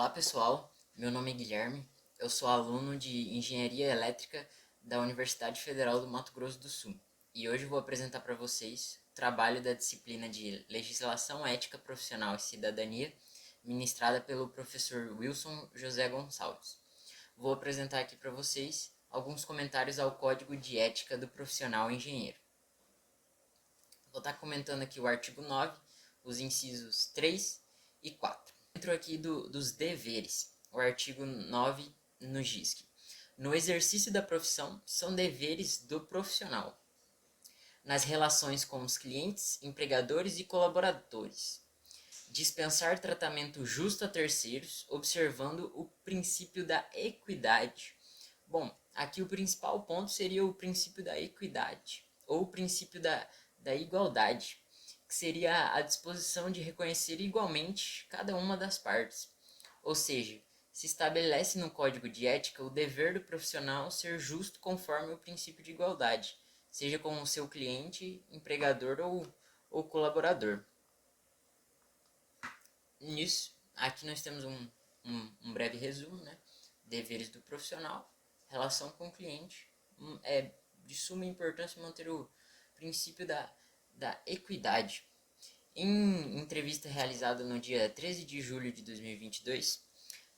Olá pessoal, meu nome é Guilherme, eu sou aluno de Engenharia Elétrica da Universidade Federal do Mato Grosso do Sul e hoje vou apresentar para vocês o trabalho da disciplina de Legislação Ética Profissional e Cidadania, ministrada pelo professor Wilson José Gonçalves. Vou apresentar aqui para vocês alguns comentários ao Código de Ética do Profissional Engenheiro. Vou estar comentando aqui o artigo 9, os incisos 3 e 4. Dentro aqui dos deveres, o artigo 9 nos diz que no exercício da profissão são deveres do profissional, nas relações com os clientes, empregadores e colaboradores, dispensar tratamento justo a terceiros, observando o princípio da equidade. Bom, aqui o principal ponto seria o princípio da equidade, ou o princípio da igualdade, que seria a disposição de reconhecer igualmente cada uma das partes. Ou seja, se estabelece no Código de Ética o dever do profissional ser justo conforme o princípio de igualdade, seja com o seu cliente, empregador ou colaborador. Nisso, aqui nós temos um breve resumo, né? Deveres do profissional, relação com o cliente. É de suma importância manter o princípio da equidade. Em entrevista realizada no dia 13 de julho de 2022,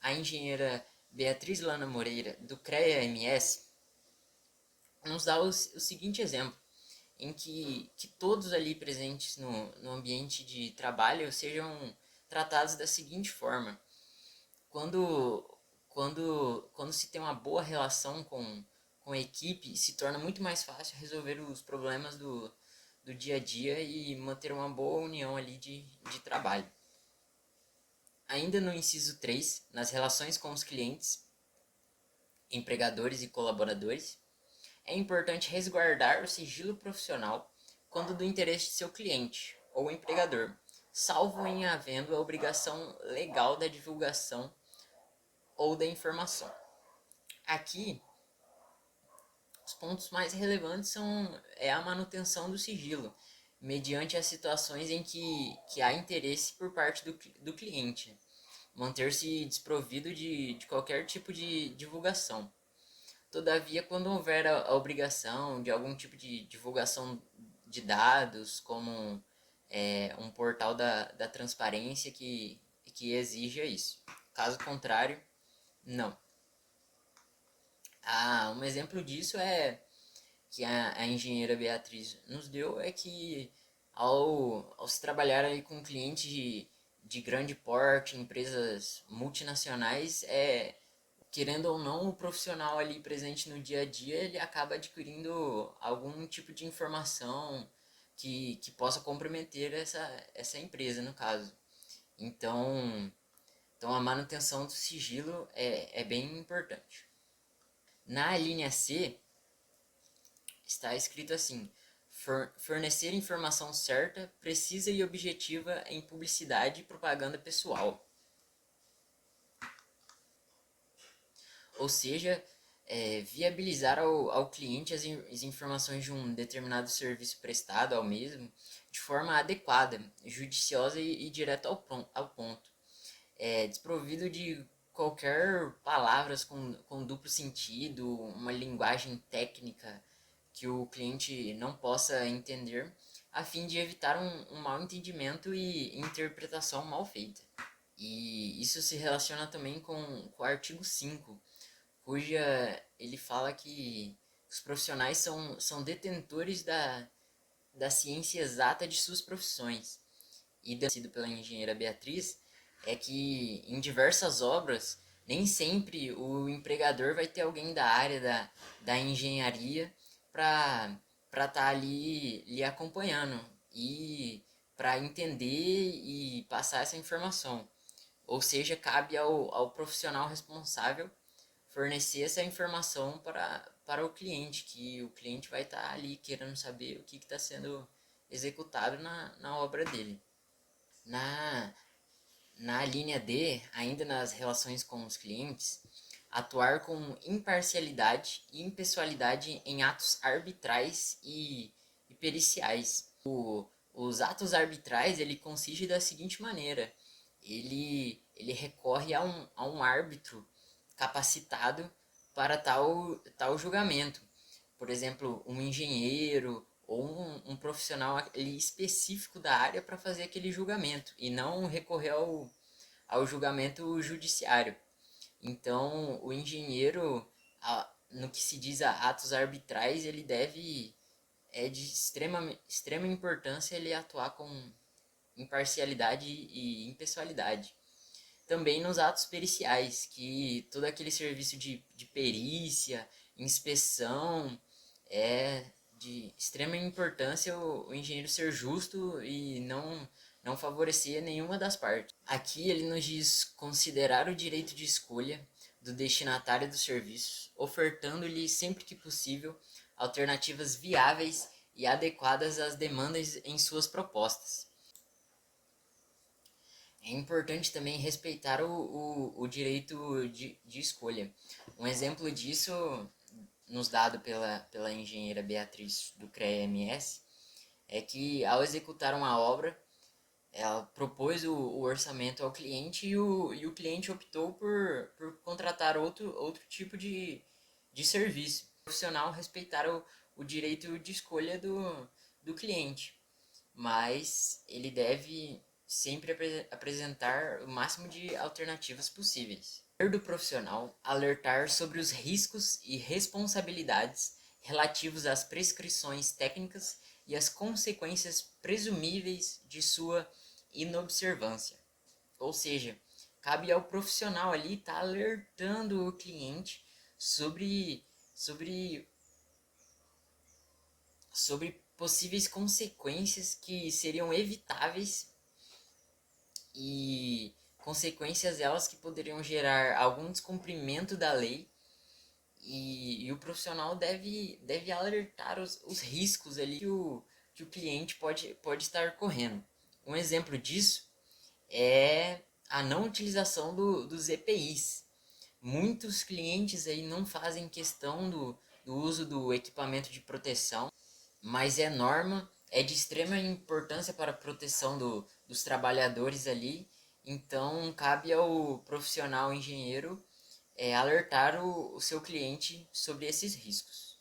a engenheira Beatriz Lana Moreira, do CREA-MS, nos dá o seguinte exemplo, em que todos ali presentes no ambiente de trabalho sejam tratados da seguinte forma. Quando, quando se tem uma boa relação com a equipe, se torna muito mais fácil resolver os problemas do dia a dia e manter uma boa união ali de trabalho. Ainda no inciso 3, nas relações com os clientes, empregadores e colaboradores, é importante resguardar o sigilo profissional quando do interesse de seu cliente ou empregador, salvo em havendo a obrigação legal da divulgação ou da informação. Aqui, os pontos mais relevantes são a manutenção do sigilo, mediante as situações em que há interesse por parte do cliente, manter-se desprovido de qualquer tipo de divulgação. Todavia, quando houver a obrigação de algum tipo de divulgação de dados, como um portal da transparência que exija isso. Caso contrário, não. Um exemplo disso que a engenheira Beatriz nos deu é que ao se trabalhar aí com clientes de grande porte, empresas multinacionais, querendo ou não, o profissional ali presente no dia a dia, ele acaba adquirindo algum tipo de informação que possa comprometer essa empresa, no caso. Então, então a manutenção do sigilo é bem importante. Na linha C, está escrito assim: fornecer informação certa, precisa e objetiva em publicidade e propaganda pessoal. Ou seja, viabilizar ao cliente as informações de um determinado serviço prestado ao mesmo de forma adequada, judiciosa e direta ao ponto. Desprovido de qualquer palavras com duplo sentido, uma linguagem técnica que o cliente não possa entender, a fim de evitar um mal entendimento e interpretação mal feita. E isso se relaciona também com o artigo 5, cuja ele fala que os profissionais são detentores da ciência exata de suas profissões. E sido pela engenheira Beatriz, é que em diversas obras, nem sempre o empregador vai ter alguém da área da engenharia para estar ali lhe acompanhando e para entender e passar essa informação. Ou seja, cabe ao profissional responsável fornecer essa informação para o cliente, que o cliente vai estar ali querendo saber o que está sendo executado na obra dele. Na, na linha D, ainda nas relações com os clientes, atuar com imparcialidade e impessoalidade em atos arbitrais e periciais. Os atos arbitrais, ele consiste da seguinte maneira: ele recorre a um árbitro capacitado para tal julgamento. Por exemplo, um engenheiro ou um profissional ali específico da área para fazer aquele julgamento e não recorrer ao julgamento judiciário. Então, o engenheiro, no que se diz a atos arbitrais, ele deve, é de extrema importância ele atuar com imparcialidade e impessoalidade. Também nos atos periciais, que todo aquele serviço de perícia, inspeção, é de extrema importância o engenheiro ser justo e não favorecer nenhuma das partes. Aqui ele nos diz considerar o direito de escolha do destinatário dos serviços, ofertando-lhe sempre que possível alternativas viáveis e adequadas às demandas em suas propostas. É importante também respeitar o direito de escolha. Um exemplo disso, nos dado pela engenheira Beatriz do CREA-MS, é que ao executar uma obra, ela propôs o orçamento ao cliente e o cliente optou por contratar outro tipo de serviço. O profissional respeitar o direito de escolha do cliente, mas ele deve sempre apresentar o máximo de alternativas possíveis. Do profissional alertar sobre os riscos e responsabilidades relativos às prescrições técnicas e as consequências presumíveis de sua inobservância. Ou seja, cabe ao profissional ali estar alertando o cliente sobre, sobre, sobre possíveis consequências que seriam evitáveis e consequências elas que poderiam gerar algum descumprimento da lei e o profissional deve alertar os riscos ali que o cliente pode estar correndo. Um exemplo disso é a não utilização dos EPIs. Muitos clientes aí não fazem questão do uso do equipamento de proteção, mas é norma, é de extrema importância para a proteção dos trabalhadores ali, então cabe ao profissional engenheiro alertar o seu cliente sobre esses riscos.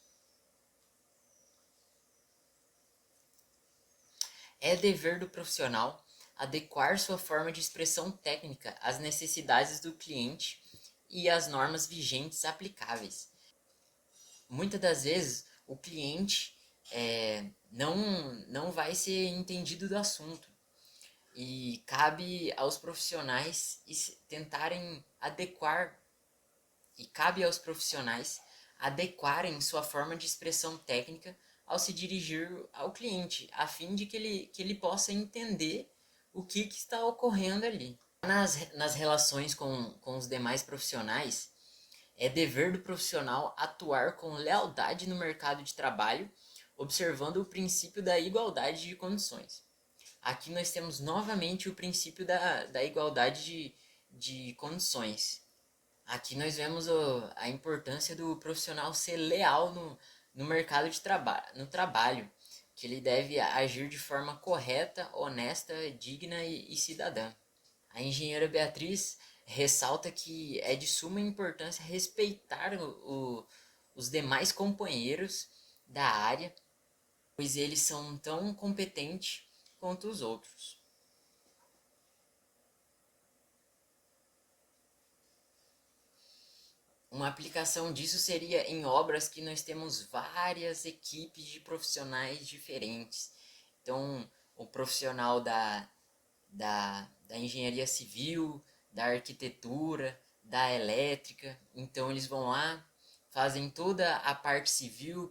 É dever do profissional adequar sua forma de expressão técnica às necessidades do cliente e às normas vigentes aplicáveis. Muitas das vezes o cliente não vai ser entendido do assunto e cabe aos profissionais tentarem adequar e cabe aos profissionais adequarem sua forma de expressão técnica ao se dirigir ao cliente, a fim de que ele possa entender o que está ocorrendo ali. Nas relações com os demais profissionais, é dever do profissional atuar com lealdade no mercado de trabalho, observando o princípio da igualdade de condições. Aqui nós temos novamente o princípio da igualdade de condições. Aqui nós vemos a importância do profissional ser leal no mercado de trabalho, no trabalho, que ele deve agir de forma correta, honesta, digna e cidadã. A engenheira Beatriz ressalta que é de suma importância respeitar os demais companheiros da área, pois eles são tão competentes quanto os outros. Uma aplicação disso seria em obras que nós temos várias equipes de profissionais diferentes. Então, o profissional da engenharia civil, da arquitetura, da elétrica. Então, eles vão lá, fazem toda a parte civil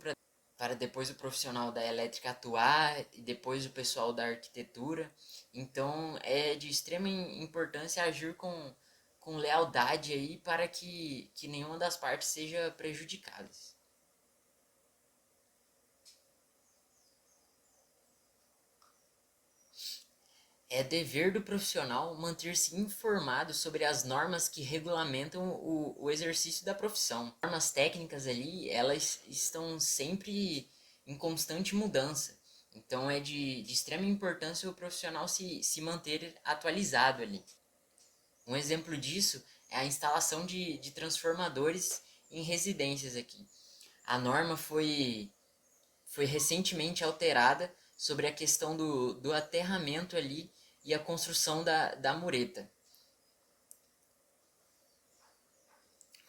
para depois o profissional da elétrica atuar e depois o pessoal da arquitetura. Então, é de extrema importância agir com lealdade aí para que nenhuma das partes seja prejudicada. É dever do profissional manter-se informado sobre as normas que regulamentam o exercício da profissão. As normas técnicas ali, elas estão sempre em constante mudança. Então é de extrema importância o profissional se manter atualizado ali. Um exemplo disso é a instalação de transformadores em residências aqui. A norma foi recentemente alterada sobre a questão do aterramento ali e a construção da mureta.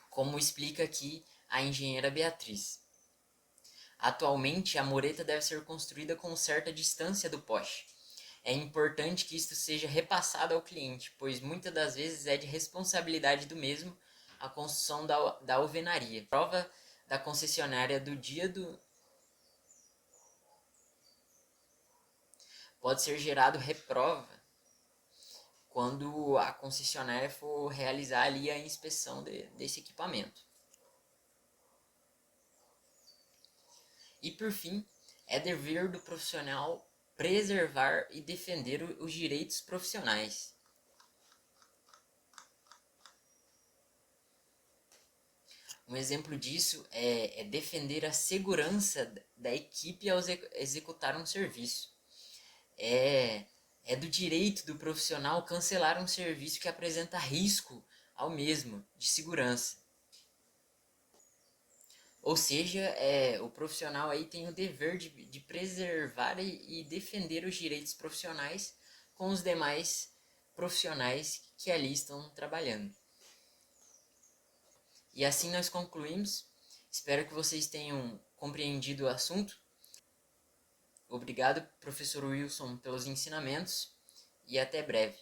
Como explica aqui a engenheira Beatriz. Atualmente, a mureta deve ser construída com certa distância do poste. É importante que isto seja repassado ao cliente, pois muitas das vezes é de responsabilidade do mesmo a construção da alvenaria. Prova da concessionária do dia do pode ser gerado reprova quando a concessionária for realizar ali a inspeção desse equipamento. E por fim, é dever do profissional preservar e defender os direitos profissionais. Um exemplo disso é defender a segurança da equipe ao executar um serviço. É, é do direito do profissional cancelar um serviço que apresenta risco ao mesmo de segurança. Ou seja, o profissional aí tem o dever de preservar e defender os direitos profissionais com os demais profissionais que ali estão trabalhando. E assim nós concluímos. Espero que vocês tenham compreendido o assunto. Obrigado, professor Wilson, pelos ensinamentos e até breve.